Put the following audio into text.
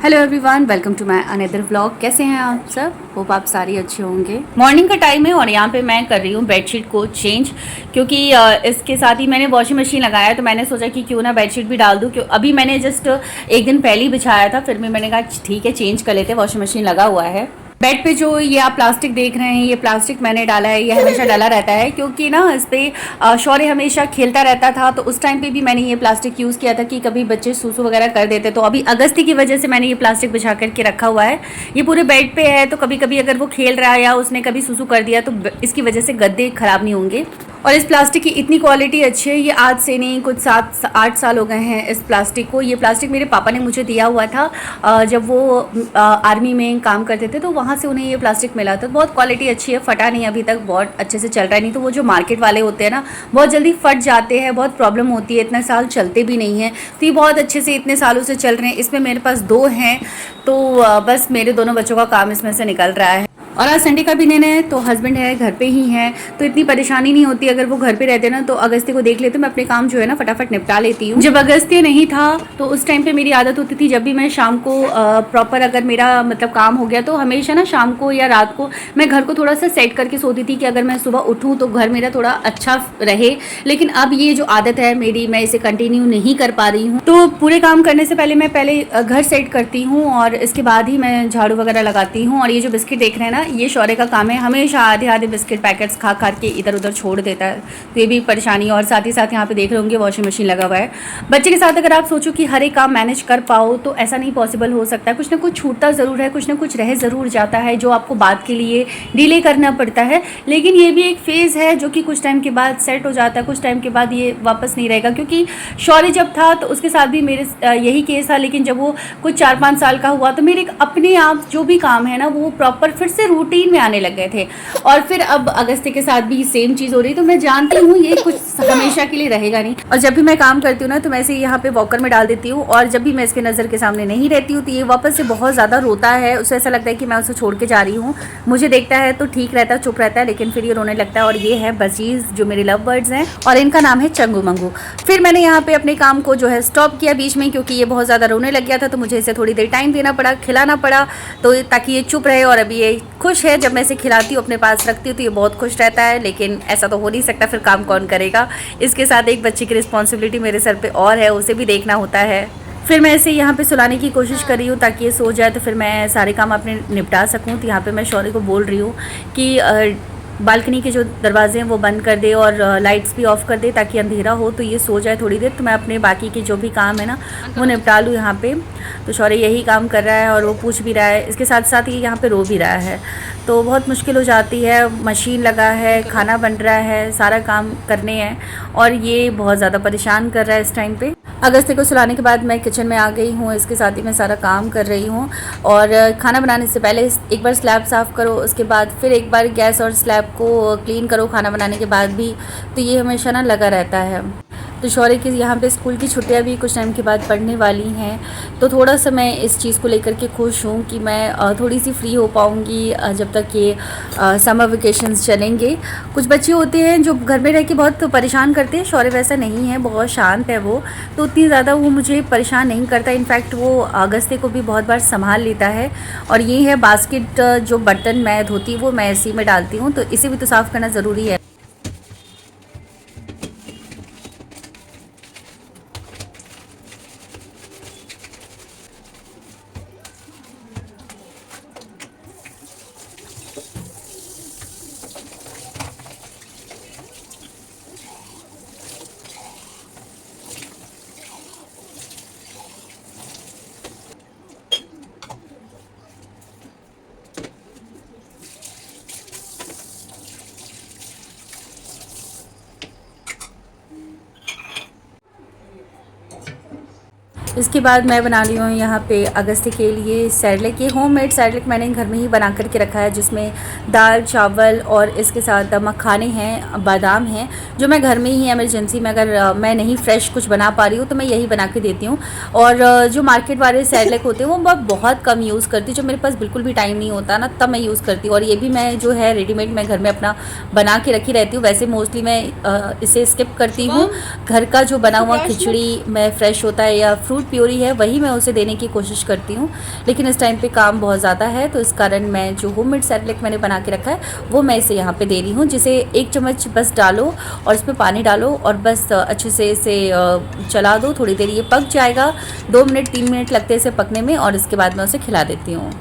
Hello everyone, welcome to my another vlog. कैसे हैं आप सब? होप आप सारी अच्छे होंगे। मॉर्निंग का टाइम है और यहाँ पे मैं कर रही हूँ बेडशीट को चेंज, क्योंकि इसके साथ ही मैंने वॉशिंग मशीन लगाया, तो मैंने सोचा कि क्यों ना बेडशीट भी डाल दूँ। क्यों अभी मैंने जस्ट एक दिन पहले ही बिछाया था, फिर भी मैंने कहा ठीक है चेंज कर लेते हैं, वॉशिंग मशीन लगा हुआ है। बेड पे जो ये आप प्लास्टिक देख रहे हैं, ये प्लास्टिक मैंने डाला है, ये हमेशा डला रहता है, क्योंकि ना इस पर शौर्य हमेशा खेलता रहता था। तो उस टाइम पे भी मैंने ये प्लास्टिक यूज़ किया था कि कभी बच्चे सूसू वगैरह कर देते, तो अभी अगस्ती की वजह से मैंने ये प्लास्टिक बिछा करके रखा हुआ है। ये पूरे बेड पे है, तो कभी कभी अगर वो खेल रहा है या उसने कभी सूसू कर दिया तो इसकी वजह से गद्दे ख़राब नहीं होंगे। और इस प्लास्टिक की इतनी क्वालिटी अच्छी है, ये आज से नहीं कुछ 7-8 साल हो गए हैं इस प्लास्टिक को। ये प्लास्टिक मेरे पापा ने मुझे दिया हुआ था जब वो आर्मी में काम करते थे, तो वहाँ से उन्हें ये प्लास्टिक मिला था। बहुत क्वालिटी अच्छी है, फटा नहीं अभी तक, बहुत अच्छे से चल रहा है। नहीं तो वो जो मार्केट वाले होते हैं ना, बहुत जल्दी फट जाते हैं, बहुत प्रॉब्लम होती है, इतने साल चलते भी नहीं हैं। तो ये बहुत अच्छे से इतने सालों से चल रहे हैं। इसमें मेरे पास 2 हैं, तो बस मेरे दोनों बच्चों का काम इसमें से निकल रहा है। और आज संडे का भी दिन है, तो हस्बैंड है घर पे ही हैं, तो इतनी परेशानी नहीं होती। अगर वो घर पे रहते ना, तो अगस्ती को देख लेते, मैं अपने काम जो है ना फटाफट निपटा लेती हूँ। जब अगस्ती नहीं था तो उस टाइम पे मेरी आदत होती थी, जब भी मैं शाम को प्रॉपर अगर मेरा मतलब काम हो गया, तो हमेशा ना शाम को या रात को मैं घर को थोड़ा सा सेट करके सोती थी कि अगर मैं सुबह उठूँ तो घर मेरा थोड़ा अच्छा रहे। लेकिन अब ये जो आदत है मेरी, मैं इसे कंटिन्यू नहीं कर पा रही हूँ। तो पूरे काम करने से पहले मैं घर सेट करती हूँ और इसके बाद ही मैं झाड़ू वगैरह लगाती हूँ। और ये जो बिस्किट देख रहे हैं ना, ये शौर्य का काम है, हमेशा आधे आधे बिस्किट पैकेट्स खा के इधर उधर छोड़ देता है, तो ये भी परेशानी। और साथ ही साथ यहाँ पे देख रहे होंगे वॉशिंग मशीन लगा हुआ है। बच्चे के साथ अगर आप सोचो कि हर एक काम मैनेज कर पाओ, तो ऐसा नहीं पॉसिबल हो सकता है। कुछ ना कुछ छूटता ज़रूर है, कुछ ना कुछ रह ज़रूर जाता है, जो आपको बाद के लिए डिले करना पड़ता है। लेकिन ये भी एक फ़ेज़ है जो कि कुछ टाइम के बाद सेट हो जाता है, कुछ टाइम के बाद ये वापस नहीं रहेगा। क्योंकि शौर्य जब था तो उसके साथ भी मेरे यही केस था, लेकिन जब वो कुछ 4-5 साल का हुआ, तो मेरे अपने आप जो भी काम है ना, वो प्रॉपर फिर से रूटीन में आने लग गए थे। और फिर अब अगस्ती के साथ भी सेम चीज़ हो रही, तो मैं जानती हूँ ये कुछ हमेशा के लिए रहेगा नहीं। और जब भी मैं काम करती हूँ ना, तो मैं इसे यहाँ पे वॉकर में डाल देती हूँ, और जब भी मैं इसके नज़र के सामने नहीं रहती हूँ, तो ये वापस से बहुत ज़्यादा रोता है। उसे ऐसा लगता है कि मैं उसे छोड़ के जा रही हूँ। मुझे देखता है तो ठीक रहता है, चुप रहता है, लेकिन फिर ये रोने लगता है। और ये है बजीज़, जो मेरे लव बर्ड्स हैं, और इनका नाम है चंगू मंगू। फिर मैंने यहाँ पे अपने काम को जो है स्टॉप किया बीच में, क्योंकि ये बहुत ज़्यादा रोने लग गया था, तो मुझे इसे थोड़ी देर टाइम देना पड़ा, खिलाना पड़ा, तो ताकि ये चुप रहे। और अभी ये खुश है, जब मैं इसे खिलाती हूँ, अपने पास रखती हूँ, तो ये बहुत खुश रहता है। लेकिन ऐसा तो हो नहीं सकता, फिर काम कौन करेगा। इसके साथ एक बच्चे की रिस्पॉन्सिबिलिटी मेरे सर पे और है, उसे भी देखना होता है। फिर मैं इसे यहाँ पे सुलाने की कोशिश कर रही हूँ ताकि ये सो जाए, तो फिर मैं सारे काम अपने निपटा सकूँ। तो यहाँ पे मैं शौर्य को बोल रही हूँ कि बालकनी के जो दरवाजे हैं वो बंद कर दे और लाइट्स भी ऑफ़ कर दे, ताकि अंधेरा हो तो ये सो जाए थोड़ी देर, तो मैं अपने बाकी के जो भी काम है ना वो निपटा लूँ यहाँ पे। तो शौर्य यही काम कर रहा है और वो पूछ भी रहा है, इसके साथ साथ ये यहाँ पे रो भी रहा है। तो बहुत मुश्किल हो जाती है, मशीन लगा है, खाना बन रहा है, सारा काम करने हैं, और ये बहुत ज़्यादा परेशान कर रहा है इस टाइम पे। अगस्ती को सुलाने के बाद मैं किचन में आ गई हूँ, इसके साथ ही मैं सारा काम कर रही हूँ। और खाना बनाने से पहले एक बार स्लैब साफ़ करो, उसके बाद फिर एक बार गैस और स्लैब को क्लीन करो खाना बनाने के बाद भी। तो ये हमेशा ना लगा रहता है। तो शौर्य की यहाँ पे स्कूल की छुट्टियाँ भी कुछ टाइम के बाद पड़ने वाली हैं, तो थोड़ा सा मैं इस चीज़ को लेकर के खुश हूँ कि मैं थोड़ी सी फ्री हो पाऊँगी जब तक ये समर वेकेशंस चलेंगे। कुछ बच्चे होते हैं जो घर में रह के बहुत परेशान करते हैं, शौर्य वैसा नहीं है, बहुत शांत है वो, तो उतनी ज़्यादा वो मुझे परेशान नहीं करता। इनफैक्ट वो अगस्ती को भी बहुत बार संभाल लेता है। और ये है बास्केट, जो बर्तन मैं धोती वो मैं इसी में डालती हूँ, तो इसे भी तो साफ़ करना ज़रूरी है। इसके बाद मैं बना रही हूँ यहाँ पे अगस्ती के लिए सैरलेक। ये होममेड सैरलेक मैंने घर में ही बना करके रखा है, जिसमें दाल चावल और इसके साथ मखाने हैं, बादाम हैं, जो मैं घर में ही इमरजेंसी में अगर मैं नहीं फ्रेश कुछ बना पा रही हूँ तो मैं यही बना के देती हूँ। और जो मार्केट वाले सैरलेक होते हैं वो मैं बहुत कम यूज़ करती हूँ, जो मेरे पास बिल्कुल भी टाइम नहीं होता ना, तब मैं यूज़ करती हूँ। और ये भी मैं जो है रेडीमेड मैं घर में अपना बना के रखी रहती हूँ। वैसे मोस्टली मैं इसे स्किप करती हूँ। घर का जो बना हुआ खिचड़ी में फ्रेश होता है या फ्रूट फ्रूट प्योरी है वही मैं उसे देने की कोशिश करती हूँ, लेकिन इस टाइम पे काम बहुत ज़्यादा है तो इस कारण मैं जो होममेड सेरेलैक मैंने बना के रखा है वो मैं इसे यहाँ पे दे रही हूँ, जिसे 1 चम्मच बस डालो और इसमें पानी डालो और बस अच्छे से इसे चला दो। थोड़ी देर ये पक जाएगा, 2 मिनट 3 मिनट लगते हैं इसे पकने में और इसके बाद मैं उसे खिला देती हूँ।